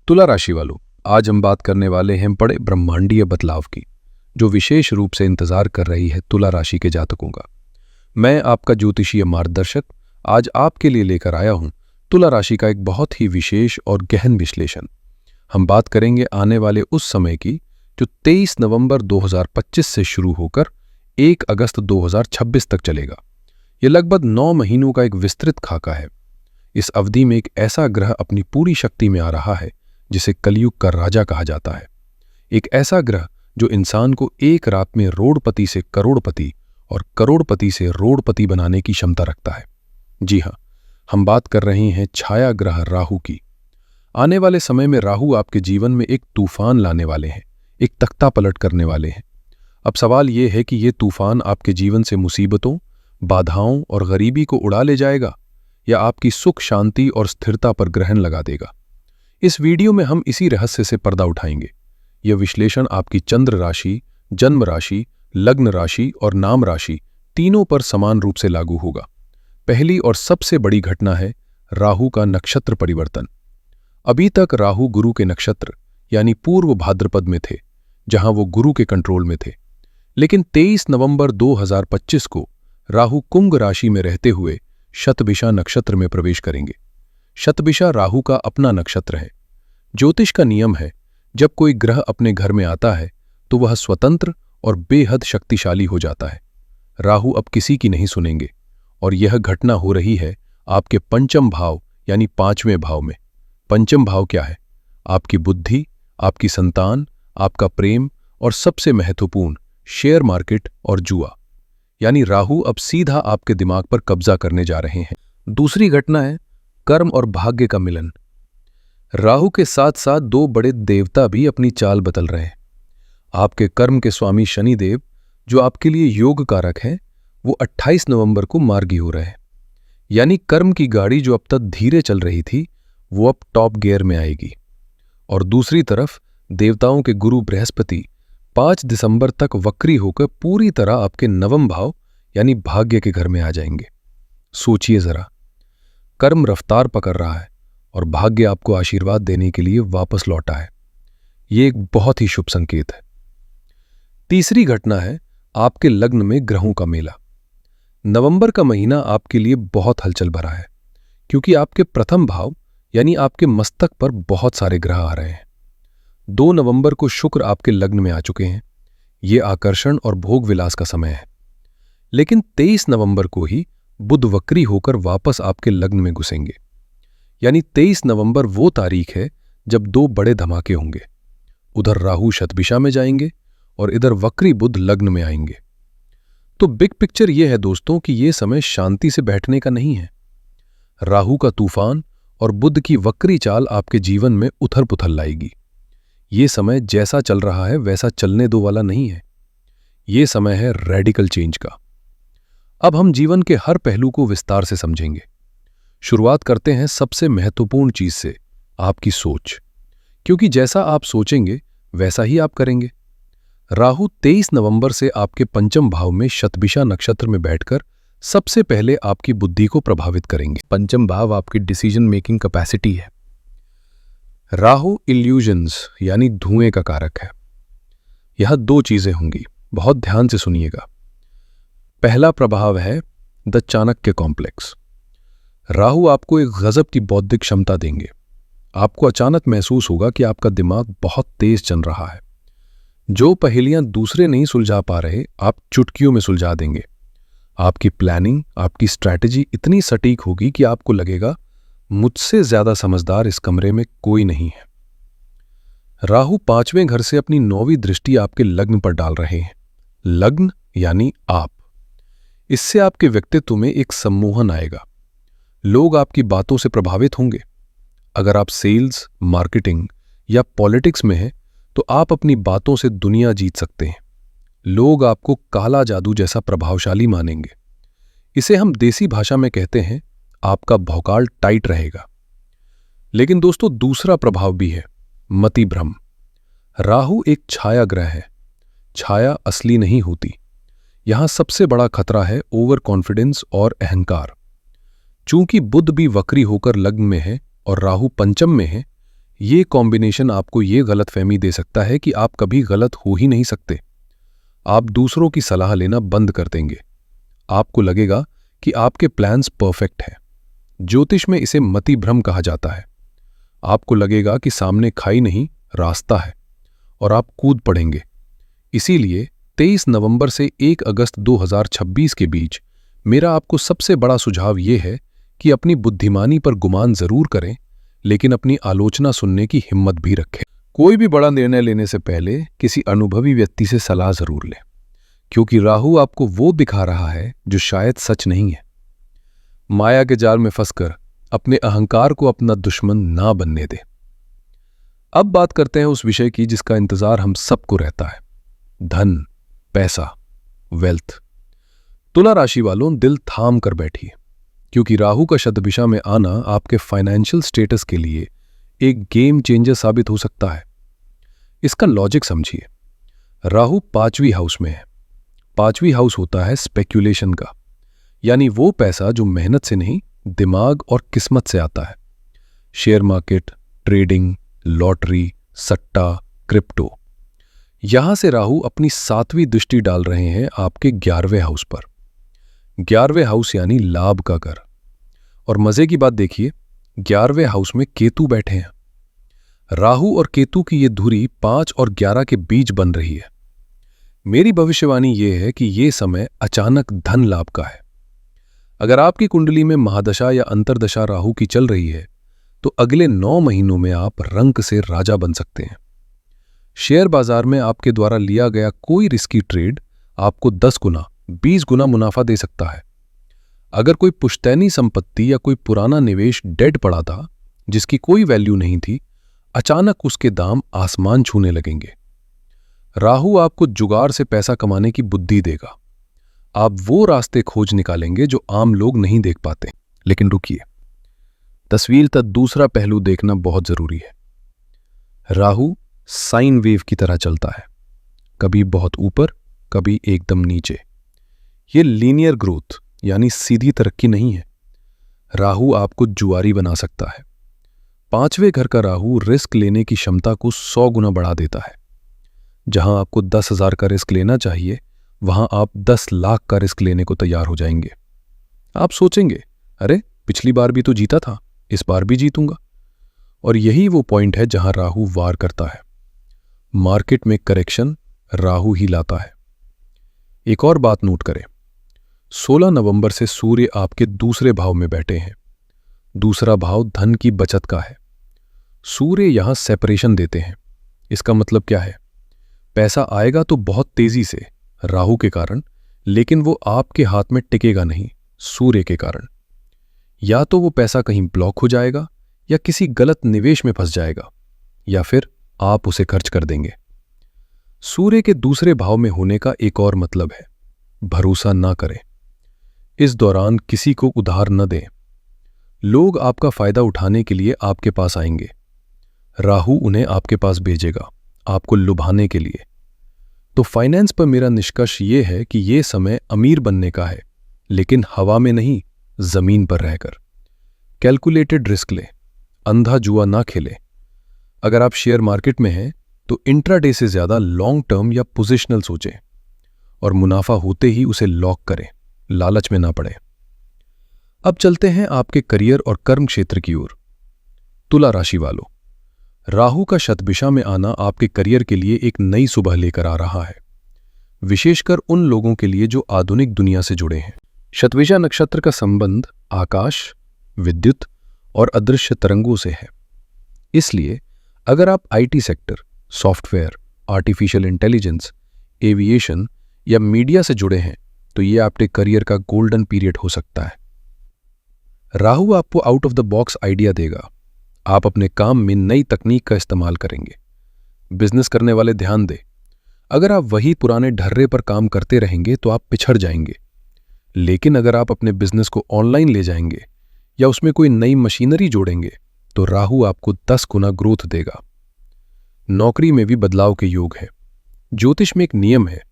तुला राशि वालों, आज हम बात करने वाले हैं बड़े ब्रह्मांडीय बदलाव की, जो विशेष रूप से इंतजार कर रही है तुला राशि के जातकों का। मैं आपका ज्योतिषीय मार्गदर्शक आज आपके लिए लेकर आया हूं तुला राशि का एक बहुत ही विशेष और गहन विश्लेषण। हम बात करेंगे आने वाले उस समय की जो 23 नवंबर 2025 से शुरू होकर 1 अगस्त 2026 तक चलेगा। यह लगभग 9 महीनों का एक विस्तृत खाका है। इस अवधि में एक ऐसा ग्रह अपनी पूरी शक्ति में आ रहा है जिसे कलयुग का राजा कहा जाता है। एक ऐसा ग्रह जो इंसान को एक रात में रोड़पति से करोड़पति और करोड़पति से रोड़पति बनाने की क्षमता रखता है। जी हाँ, हम बात कर रहे हैं छाया ग्रह राहु की। आने वाले समय में राहु आपके जीवन में एक तूफान लाने वाले हैं, एक तख्ता पलट करने वाले हैं। अब सवाल यह है कि यह तूफान आपके जीवन से मुसीबतों, बाधाओं और गरीबी को उड़ा ले जाएगा या आपकी सुख, शांति और स्थिरता पर ग्रहण लगा देगा। इस वीडियो में हम इसी रहस्य से पर्दा उठाएंगे। यह विश्लेषण आपकी चंद्र राशि, जन्म राशि, लग्न राशि और नाम राशि तीनों पर समान रूप से लागू होगा। पहली और सबसे बड़ी घटना है राहु का नक्षत्र परिवर्तन। अभी तक राहु गुरु के नक्षत्र यानी पूर्व भाद्रपद में थे, जहां वो गुरु के कंट्रोल में थे। लेकिन 23 नवंबर 2025 को राहु कुंभ राशि में रहते हुए शतभिषा नक्षत्र में प्रवेश करेंगे। शतभिषा राहु का अपना नक्षत्र है। ज्योतिष का नियम है, जब कोई ग्रह अपने घर में आता है तो वह स्वतंत्र और बेहद शक्तिशाली हो जाता है। राहु अब किसी की नहीं सुनेंगे और यह घटना हो रही है आपके पंचम भाव यानी 5वें भाव में। पंचम भाव क्या है? आपकी बुद्धि, आपकी संतान, आपका प्रेम और सबसे महत्वपूर्ण शेयर मार्केट और जुआ। यानी राहु अब सीधा आपके दिमाग पर कब्जा करने जा रहे हैं। दूसरी घटना है कर्म और भाग्य का मिलन। राहु के साथ साथ 2 बड़े देवता भी अपनी चाल बदल रहे हैं। आपके कर्म के स्वामी शनिदेव, जो आपके लिए योग कारक हैं, वो 28 नवंबर को मार्गी हो रहे हैं। यानी कर्म की गाड़ी जो अब तक धीरे चल रही थी, वो अब टॉप गियर में आएगी। और दूसरी तरफ देवताओं के गुरु बृहस्पति 5 दिसंबर तक वक्री होकर पूरी तरह आपके नवम भाव यानी भाग्य के घर में आ जाएंगे। सोचिए जरा, कर्म रफ्तार पकड़ रहा है और भाग्य आपको आशीर्वाद देने के लिए वापस लौटा है। ये एक बहुत ही शुभ संकेत है। तीसरी घटना है आपके लग्न में ग्रहों का मेला। नवंबर का महीना आपके लिए बहुत हलचल भरा है, क्योंकि आपके प्रथम भाव यानी आपके मस्तक पर बहुत सारे ग्रह आ रहे हैं। 2 नवंबर को शुक्र आपके लग्न में आ चुके हैं। ये आकर्षण और भोग विलास का समय है। लेकिन 23 नवंबर को ही बुध वक्री होकर वापस आपके लग्न में घुसेंगे। यानी 23 नवंबर वो तारीख है जब 2 बड़े धमाके होंगे। उधर राहु शतभिषा में जाएंगे और इधर वक्री बुध लग्न में आएंगे। तो बिग पिक्चर ये है दोस्तों कि ये समय शांति से बैठने का नहीं है। राहु का तूफान और बुध की वक्री चाल आपके जीवन में उथल पुथल लाएगी। ये समय जैसा चल रहा है वैसा चलने दो वाला नहीं है। ये समय है रेडिकल चेंज का। अब हम जीवन के हर पहलू को विस्तार से समझेंगे। शुरुआत करते हैं सबसे महत्वपूर्ण चीज से, आपकी सोच। क्योंकि जैसा आप सोचेंगे वैसा ही आप करेंगे। राहु 23 नवंबर से आपके पंचम भाव में शतभिषा नक्षत्र में बैठकर सबसे पहले आपकी बुद्धि को प्रभावित करेंगे। पंचम भाव आपकी डिसीजन मेकिंग कैपेसिटी है। राहु इल्यूजन्स यानी धुएं का कारक है। यह 2 चीजें होंगी, बहुत ध्यान से सुनिएगा। पहला प्रभाव है द चाणक्य कॉम्प्लेक्स। राहु आपको एक गजब की बौद्धिक क्षमता देंगे। आपको अचानक महसूस होगा कि आपका दिमाग बहुत तेज चल रहा है। जो पहेलियां दूसरे नहीं सुलझा पा रहे, आप चुटकियों में सुलझा देंगे। आपकी प्लानिंग, आपकी स्ट्रैटेजी इतनी सटीक होगी कि आपको लगेगा मुझसे ज्यादा समझदार इस कमरे में कोई नहीं है। राहु 5वें घर से अपनी 9वीं दृष्टि आपके लग्न पर डाल रहे हैं। लग्न यानी आप। इससे आपके व्यक्तित्व में एक सम्मोहन आएगा। लोग आपकी बातों से प्रभावित होंगे। अगर आप सेल्स, मार्केटिंग या पॉलिटिक्स में हैं, तो आप अपनी बातों से दुनिया जीत सकते हैं। लोग आपको काला जादू जैसा प्रभावशाली मानेंगे। इसे हम देसी भाषा में कहते हैं, आपका भौकाल टाइट रहेगा। लेकिन दोस्तों, दूसरा प्रभाव भी है, मति भ्रम। राहु एक छाया ग्रह है। छाया असली नहीं होती। यहां सबसे बड़ा खतरा है ओवर कॉन्फिडेंस और अहंकार। चूंकि बुध भी वक्री होकर लग्न में है और राहु पंचम में है, ये कॉम्बिनेशन आपको ये गलतफहमी दे सकता है कि आप कभी गलत हो ही नहीं सकते। आप दूसरों की सलाह लेना बंद कर देंगे। आपको लगेगा कि आपके प्लान्स परफेक्ट हैं। ज्योतिष में इसे मति भ्रम कहा जाता है। आपको लगेगा कि सामने खाई नहीं, रास्ता है, और आप कूद पड़ेंगे। इसीलिए 23 नवंबर से 1 अगस्त 2026 के बीच मेरा आपको सबसे बड़ा सुझाव यह है कि अपनी बुद्धिमानी पर गुमान जरूर करें, लेकिन अपनी आलोचना सुनने की हिम्मत भी रखें। कोई भी बड़ा निर्णय लेने से पहले किसी अनुभवी व्यक्ति से सलाह जरूर लें, क्योंकि राहु आपको वो दिखा रहा है जो शायद सच नहीं है। माया के जाल में फंसकर अपने अहंकार को अपना दुश्मन ना बनने दे। अब बात करते हैं उस विषय की जिसका इंतजार हम सबको रहता है, धन, पैसा, वेल्थ। तुला राशि वालों, दिल थाम कर बैठिए, क्योंकि राहु का शतभिषा में आना आपके फाइनेंशियल स्टेटस के लिए एक गेम चेंजर साबित हो सकता है। इसका लॉजिक समझिए। राहु 5वीं हाउस में है। 5वीं हाउस होता है स्पेक्यूलेशन का, यानी वो पैसा जो मेहनत से नहीं, दिमाग और किस्मत से आता है। शेयर मार्केट, ट्रेडिंग, लॉटरी, सट्टा, क्रिप्टो। यहां से राहु अपनी 7वीं दृष्टि डाल रहे हैं आपके 11वें हाउस पर। 11वें हाउस यानी लाभ का घर। और मजे की बात देखिए, 11वें हाउस में केतु बैठे हैं। राहु और केतु की ये धुरी 5 और 11 के बीच बन रही है। मेरी भविष्यवाणी ये है कि ये समय अचानक धन लाभ का है। अगर आपकी कुंडली में महादशा या अंतरदशा राहु की चल रही है तो अगले 9 महीनों में आप रंक से राजा बन सकते हैं। शेयर बाजार में आपके द्वारा लिया गया कोई रिस्की ट्रेड आपको 10 गुना, 20 गुना मुनाफा दे सकता है। अगर कोई पुश्तैनी संपत्ति या कोई पुराना निवेश डेड पड़ा था जिसकी कोई वैल्यू नहीं थी, अचानक उसके दाम आसमान छूने लगेंगे। राहु आपको जुगाड़ से पैसा कमाने की बुद्धि देगा। आप वो रास्ते खोज निकालेंगे जो आम लोग नहीं देख पाते। लेकिन रुकिए, तस्वीर तक दूसरा पहलू देखना बहुत जरूरी है। राहु साइन वेव की तरह चलता है, कभी बहुत ऊपर, कभी एकदम नीचे। ये लीनियर ग्रोथ यानी सीधी तरक्की नहीं है। राहु आपको जुआरी बना सकता है। 5वें घर का राहु रिस्क लेने की क्षमता को 100 गुना बढ़ा देता है। जहां आपको 10,000 का रिस्क लेना चाहिए, वहां आप 10 लाख का रिस्क लेने को तैयार हो जाएंगे। आप सोचेंगे, अरे पिछली बार भी तो जीता था, इस बार भी जीतूंगा। और यही वो पॉइंट है जहां राहु वार करता है। मार्केट में करेक्शन राहु ही लाता है। एक और बात नोट करें, 16 नवंबर से सूर्य आपके दूसरे भाव में बैठे हैं। दूसरा भाव धन की बचत का है। सूर्य यहां सेपरेशन देते हैं। इसका मतलब क्या है? पैसा आएगा तो बहुत तेजी से राहु के कारण, लेकिन वो आपके हाथ में टिकेगा नहीं, सूर्य के कारण। या तो वो पैसा कहीं ब्लॉक हो जाएगा, या किसी गलत निवेश में फंस जाएगा, या फिर आप उसे खर्च कर देंगे। सूर्य के दूसरे भाव में होने का एक और मतलब है, भरोसा ना करें। इस दौरान किसी को उधार न दें। लोग आपका फायदा उठाने के लिए आपके पास आएंगे। राहु उन्हें आपके पास भेजेगा, आपको लुभाने के लिए। तो फाइनेंस पर मेरा निष्कर्ष यह है कि यह समय अमीर बनने का है, लेकिन हवा में नहीं, जमीन पर रहकर। कैलकुलेटेड रिस्क ले, अंधा जुआ ना खेले। अगर आप शेयर मार्केट में हैं तो इंट्राडे से ज्यादा लॉन्ग टर्म या पोजिशनल सोचें, और मुनाफा होते ही उसे लॉक करें, लालच में ना पड़े। अब चलते हैं आपके करियर और कर्म क्षेत्र की ओर। तुला राशि वालों, राहु का शतभिषा में आना आपके करियर के लिए एक नई सुबह लेकर आ रहा है, विशेषकर उन लोगों के लिए जो आधुनिक दुनिया से जुड़े हैं। शतभिषा नक्षत्र का संबंध आकाश, विद्युत और अदृश्य तरंगों से है। इसलिए अगर आप IT sector, software, artificial intelligence, aviation या मीडिया से जुड़े हैं तो ये आपके करियर का गोल्डन पीरियड हो सकता है। राहु आपको out of the box idea देगा। आप अपने काम में नई तकनीक का इस्तेमाल करेंगे। बिजनेस करने वाले ध्यान दें, अगर आप वही पुराने ढर्रे पर काम करते रहेंगे तो आप पिछड़ जाएंगे। लेकिन अगर आप अपने बिजनेस को ऑनलाइन ले जाएंगे या उसमें कोई नई मशीनरी जोड़ेंगे तो राहु आपको 10 गुना ग्रोथ देगा। नौकरी में भी बदलाव के योग है। ज्योतिष में एक नियम है,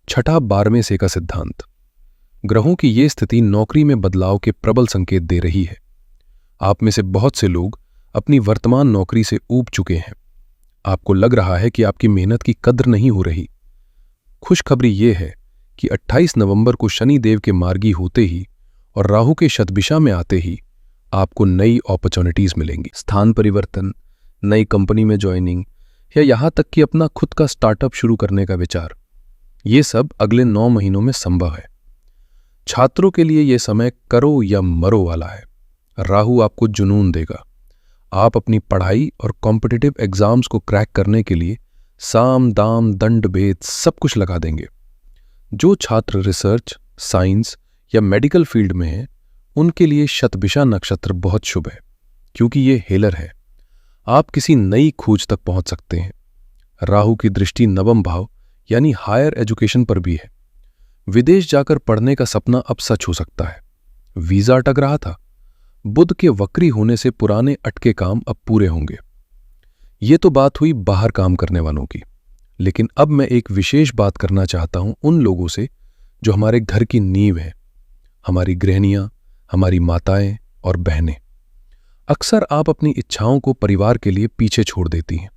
6ठा 12वें से का सिद्धांत। ग्रहों की ये स्थिति नौकरी में बदलाव के प्रबल संकेत दे रही है। आप में से बहुत से लोग अपनी वर्तमान नौकरी से ऊब चुके हैं। आपको लग रहा है कि आपकी मेहनत की कद्र नहीं हो रही। खुशखबरी ये है कि 28 नवंबर को शनि देव के मार्गी होते ही और राहु के शतभिषा में आते ही आपको नई अपॉर्चुनिटीज मिलेंगी। स्थान परिवर्तन, नई कंपनी में ज्वाइनिंग या यहां तक कि अपना खुद का स्टार्टअप शुरू करने का विचार, ये सब अगले 9 महीनों में संभव है। छात्रों के लिए यह समय करो या मरो वाला है। राहु आपको जुनून देगा। आप अपनी पढ़ाई और कॉम्पिटिटिव एग्जाम्स को क्रैक करने के लिए साम दाम दंड भेद सब कुछ लगा देंगे। जो छात्र रिसर्च, साइंस या मेडिकल फील्ड में हैं, उनके लिए शतभिषा नक्षत्र बहुत शुभ है, क्योंकि ये हेलर है। आप किसी नई खोज तक पहुंच सकते हैं। राहु की दृष्टि नवम भाव यानी हायर एजुकेशन पर भी है। विदेश जाकर पढ़ने का सपना अब सच हो सकता है। वीजा अटक रहा था, बुध के वक्री होने से पुराने अटके काम अब पूरे होंगे। ये तो बात हुई बाहर काम करने वालों की, लेकिन अब मैं एक विशेष बात करना चाहता हूं उन लोगों से जो हमारे घर की नींव है, हमारी गृहणियां, हमारी माताएं और बहनें। अक्सर आप अपनी इच्छाओं को परिवार के लिए पीछे छोड़ देती हैं,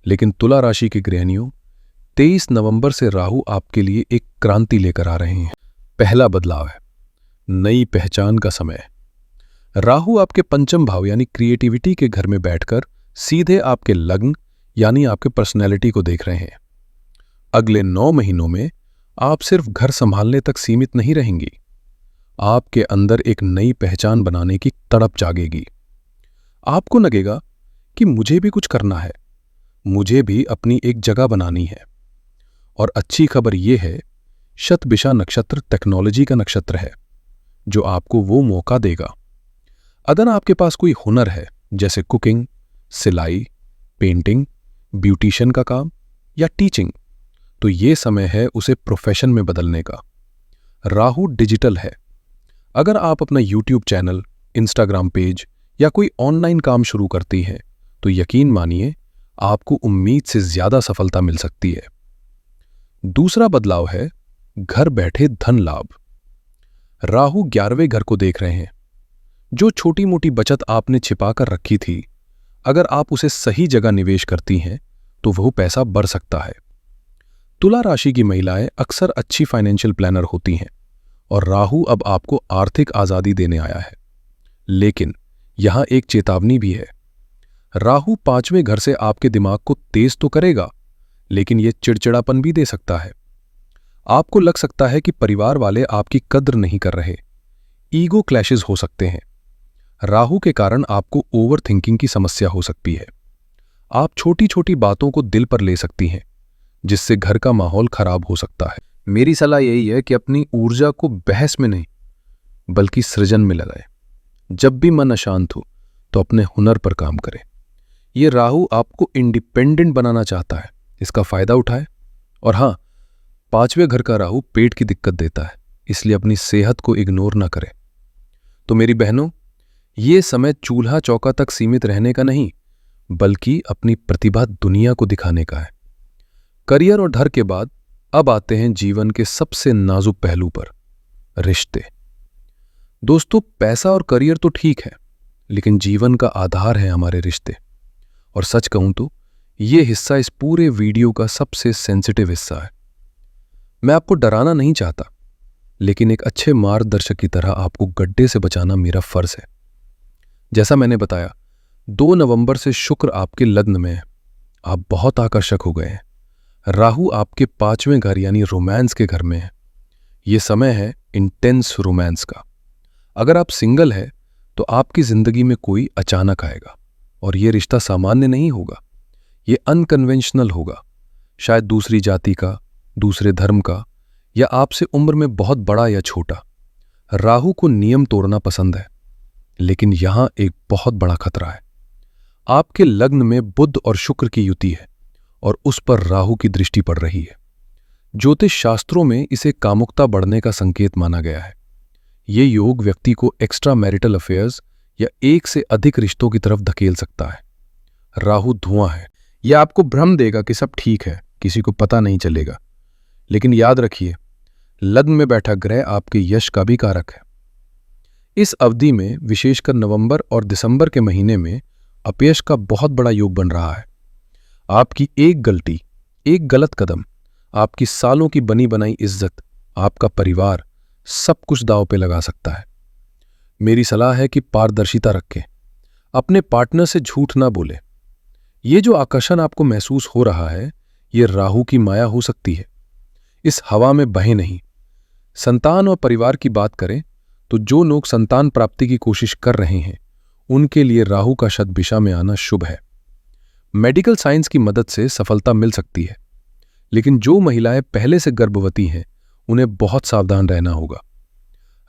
लेकिन तुला राशि की गृहणियों, 23 नवंबर से राहु आपके लिए एक क्रांति लेकर आ रहे हैं। पहला बदलाव है, नई पहचान का समय। राहु आपके पंचम भाव यानी क्रिएटिविटी के घर में बैठकर सीधे आपके लग्न यानी आपके पर्सनैलिटी को देख रहे हैं। अगले 9 महीनों में आप सिर्फ घर संभालने तक सीमित नहीं रहेंगी। आपके अंदर एक नई पहचान बनाने की तड़प जागेगी। आपको लगेगा कि मुझे भी कुछ करना है, मुझे भी अपनी एक जगह बनानी है। और अच्छी खबर यह है, शतभिषा नक्षत्र टेक्नोलॉजी का नक्षत्र है, जो आपको वो मौका देगा। अगर आपके पास कोई हुनर है, जैसे कुकिंग, सिलाई, पेंटिंग, ब्यूटिशियन का काम या टीचिंग, तो ये समय है उसे प्रोफेशन में बदलने का। राहु डिजिटल है। अगर आप अपना यूट्यूब चैनल, इंस्टाग्राम पेज या कोई ऑनलाइन काम शुरू करती हैं, तो यकीन मानिए आपको उम्मीद से ज्यादा सफलता मिल सकती है। दूसरा बदलाव है घर बैठे धन लाभ। राहु 11वें घर को देख रहे हैं। जो छोटी मोटी बचत आपने छिपाकर रखी थी, अगर आप उसे सही जगह निवेश करती हैं तो वह पैसा बढ़ सकता है। तुला राशि की महिलाएं अक्सर अच्छी फाइनेंशियल प्लानर होती हैं और राहु अब आपको आर्थिक आजादी देने आया है। लेकिन यहां एक चेतावनी भी है। राहु 5वें घर से आपके दिमाग को तेज तो करेगा, लेकिन यह चिड़चिड़ापन भी दे सकता है। आपको लग सकता है कि परिवार वाले आपकी कद्र नहीं कर रहे। ईगो क्लैशेस हो सकते हैं। राहु के कारण आपको ओवर थिंकिंग की समस्या हो सकती है। आप छोटी छोटी बातों को दिल पर ले सकती हैं, जिससे घर का माहौल खराब हो सकता है। मेरी सलाह यही है कि अपनी ऊर्जा को बहस में नहीं, बल्कि सृजन में लगाएं। जब भी मन अशांत हो तो अपने हुनर पर काम करें। यह राहु आपको इंडिपेंडेंट बनाना चाहता है, इसका फायदा उठाएं। और हां, 5वें घर का राहु पेट की दिक्कत देता है, इसलिए अपनी सेहत को इग्नोर ना करें। तो मेरी बहनों, ये समय चूल्हा चौका तक सीमित रहने का नहीं, बल्कि अपनी प्रतिभा दुनिया को दिखाने का है। करियर और धन के बाद अब आते हैं जीवन के सबसे नाजुक पहलू पर, रिश्ते। दोस्तों, पैसा और करियर तो ठीक है, लेकिन जीवन का आधार है हमारे रिश्ते। और सच कहूं तो ये हिस्सा इस पूरे वीडियो का सबसे सेंसिटिव हिस्सा है। मैं आपको डराना नहीं चाहता, लेकिन एक अच्छे मार्गदर्शक की तरह आपको गड्ढे से बचाना मेरा फर्ज है। जैसा मैंने बताया, 2 नवंबर से शुक्र आपके लग्न में है। आप बहुत आकर्षक हो गए हैं। राहु आपके 5वें घर यानी रोमांस के घर में है। यह समय है इंटेंस रोमांस का। अगर आप सिंगल है तो आपकी जिंदगी में कोई अचानक आएगा, और यह रिश्ता सामान्य नहीं होगा। यह अनकन्वेंशनल होगा। शायद दूसरी जाति का, दूसरे धर्म का, या आपसे उम्र में बहुत बड़ा या छोटा। राहु को नियम तोड़ना पसंद है, लेकिन यहां एक बहुत बड़ा खतरा है। आपके लग्न में बुध और शुक्र की युति है और उस पर राहु की दृष्टि पड़ रही है। ज्योतिष शास्त्रों में इसे कामुकता बढ़ने का संकेत माना गया है। ये योग व्यक्ति को एक्स्ट्रा मैरिटल अफेयर्स या एक से अधिक रिश्तों की तरफ धकेल सकता है। राहु धुआं है। यह आपको भ्रम देगा कि सब ठीक है, किसी को पता नहीं चलेगा। लेकिन याद रखिए, लग्न में बैठा ग्रह आपके यश का भी कारक है। इस अवधि में, विशेषकर नवंबर और दिसंबर के महीने में, अपयश का बहुत बड़ा योग बन रहा है। आपकी एक गलती, एक गलत कदम, आपकी सालों की बनी बनाई इज्जत, आपका परिवार, सब कुछ दांव पे लगा सकता है। मेरी सलाह है कि पारदर्शिता रखें, अपने पार्टनर से झूठ ना बोले। ये जो आकर्षण आपको महसूस हो रहा है, ये राहु की माया हो सकती है। इस हवा में बहे नहीं। संतान और परिवार की बात करें तो जो लोग संतान प्राप्ति की कोशिश कर रहे हैं, उनके लिए राहु का शतभिषा में आना शुभ है। मेडिकल साइंस की मदद से सफलता मिल सकती है, लेकिन जो महिलाएं पहले से गर्भवती हैं, उन्हें बहुत सावधान रहना होगा।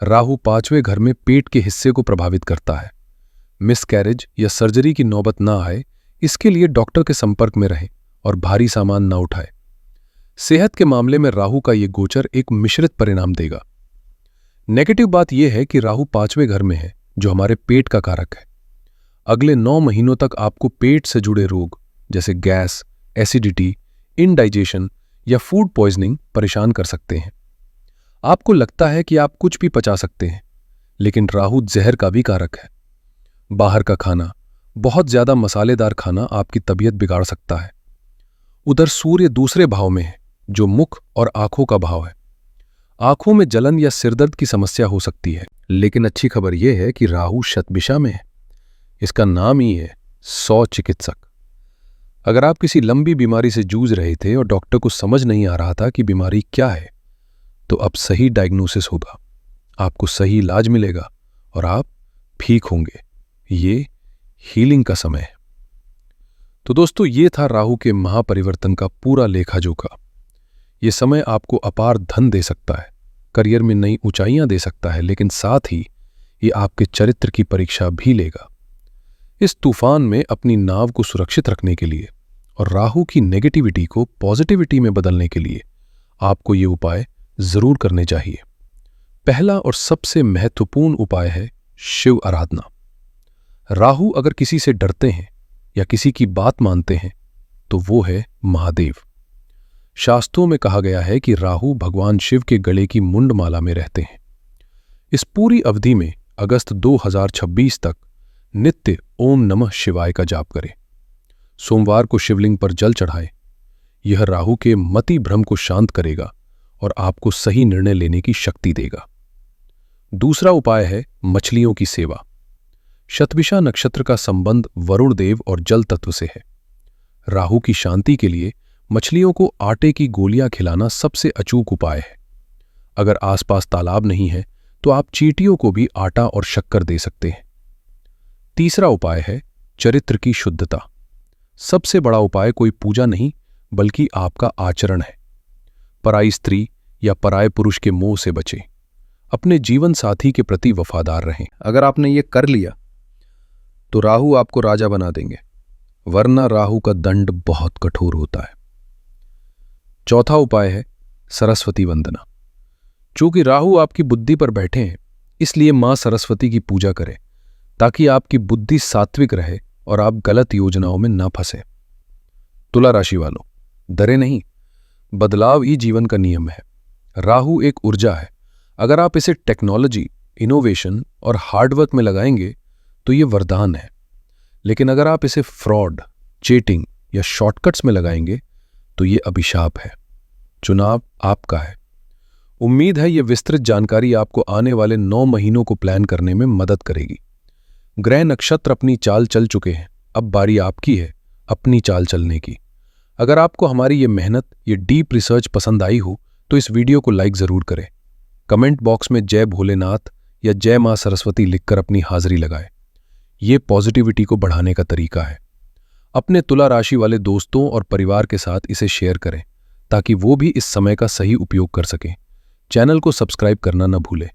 राहु 5वें घर में पेट के हिस्से को प्रभावित करता है। मिसकैरेज या सर्जरी की नौबत ना आए, इसके लिए डॉक्टर के संपर्क में रहें और भारी सामान ना उठाए। सेहत के मामले में राहु का ये गोचर एक मिश्रित परिणाम देगा। नेगेटिव बात यह है कि राहु 5वें घर में है, जो हमारे पेट का कारक है। अगले 9 महीनों तक आपको पेट से जुड़े रोग जैसे गैस, एसिडिटी, इनडाइजेशन या फूड पॉइजनिंग परेशान कर सकते हैं। आपको लगता है कि आप कुछ भी पचा सकते हैं, लेकिन राहु जहर का भी कारक है। बाहर का खाना, बहुत ज्यादा मसालेदार खाना आपकी तबीयत बिगाड़ सकता है। उधर सूर्य दूसरे भाव में है, जो मुख और आंखों का भाव है। आंखों में जलन या सिरदर्द की समस्या हो सकती है, लेकिन अच्छी खबर यह है कि राहु शतभिषा में है। इसका नाम ही है 100 चिकित्सक। अगर आप किसी लंबी बीमारी से जूझ रहे थे और डॉक्टर को समझ नहीं आ रहा था कि बीमारी क्या है, तो अब सही डायग्नोसिस होगा, आपको सही इलाज मिलेगा और आप ठीक होंगे। ये हीलिंग का समय है। तो दोस्तों, ये था राहु के महापरिवर्तन का पूरा लेखा जोखा। ये समय आपको अपार धन दे सकता है, करियर में नई ऊंचाइयां दे सकता है, लेकिन साथ ही ये आपके चरित्र की परीक्षा भी लेगा। इस तूफान में अपनी नाव को सुरक्षित रखने के लिए और राहु की नेगेटिविटी को पॉजिटिविटी में बदलने के लिए आपको ये उपाय जरूर करने चाहिए। पहला और सबसे महत्वपूर्ण उपाय है शिव आराधना। राहु अगर किसी से डरते हैं या किसी की बात मानते हैं, तो वो है महादेव। शास्त्रों में कहा गया है कि राहु भगवान शिव के गले की मुंडमाला में रहते हैं। इस पूरी अवधि में अगस्त 2026 तक नित्य ओम नमः शिवाय का जाप करें। सोमवार को शिवलिंग पर जल चढ़ाएं। यह राहु के मति भ्रम को शांत करेगा और आपको सही निर्णय लेने की शक्ति देगा। दूसरा उपाय है मछलियों की सेवा। शतभिषा नक्षत्र का संबंध वरुण देव और जल तत्व से है। राहु की शांति के लिए मछलियों को आटे की गोलियां खिलाना सबसे अचूक उपाय है। अगर आसपास तालाब नहीं है, तो आप चींटियों को भी आटा और शक्कर दे सकते हैं। तीसरा उपाय है चरित्र की शुद्धता। सबसे बड़ा उपाय कोई पूजा नहीं, बल्कि आपका आचरण है। पराई स्त्री या पराये पुरुष के मोह से बचें। अपने जीवन साथी के प्रति वफादार रहें। अगर आपने ये कर लिया, तो राहु आपको राजा बना देंगे, वरना राहु का दंड बहुत कठोर होता है। चौथा उपाय है सरस्वती वंदना। चूंकि राहु आपकी बुद्धि पर बैठे हैं, इसलिए मां सरस्वती की पूजा करें, ताकि आपकी बुद्धि सात्विक रहे और आप गलत योजनाओं में न फंसे। तुला राशि वालों, डरे नहीं, बदलाव ही जीवन का नियम है। राहु एक ऊर्जा है। अगर आप इसे टेक्नोलॉजी, इनोवेशन और हार्डवर्क में लगाएंगे, तो ये वरदान है। लेकिन अगर आप इसे फ्रॉड, चीटिंग या शॉर्टकट्स में लगाएंगे, तो ये अभिशाप है। चुनाव आपका है। उम्मीद है ये विस्तृत जानकारी आपको आने वाले 9 महीनों को प्लान करने में मदद करेगी। ग्रह नक्षत्र अपनी चाल चल चुके हैं, अब बारी आपकी है अपनी चाल चलने की। अगर आपको हमारी ये मेहनत, ये डीप रिसर्च पसंद आई हो, तो इस वीडियो को लाइक जरूर करें। कमेंट बॉक्स में जय भोलेनाथ या जय मां सरस्वती लिखकर अपनी हाजिरी लगाएं। ये पॉजिटिविटी को बढ़ाने का तरीका है। अपने तुला राशि वाले दोस्तों और परिवार के साथ इसे शेयर करें, ताकि वो भी इस समय का सही उपयोग कर सकें। चैनल को सब्सक्राइब करना न भूलें।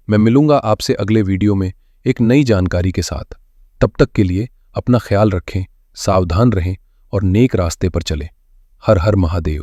मैं मिलूंगा आपसे अगले वीडियो में एक नई जानकारी के साथ। तब तक के लिए अपना ख्याल रखें, सावधान रहें और नेक रास्ते पर चलें। हर हर महादेव।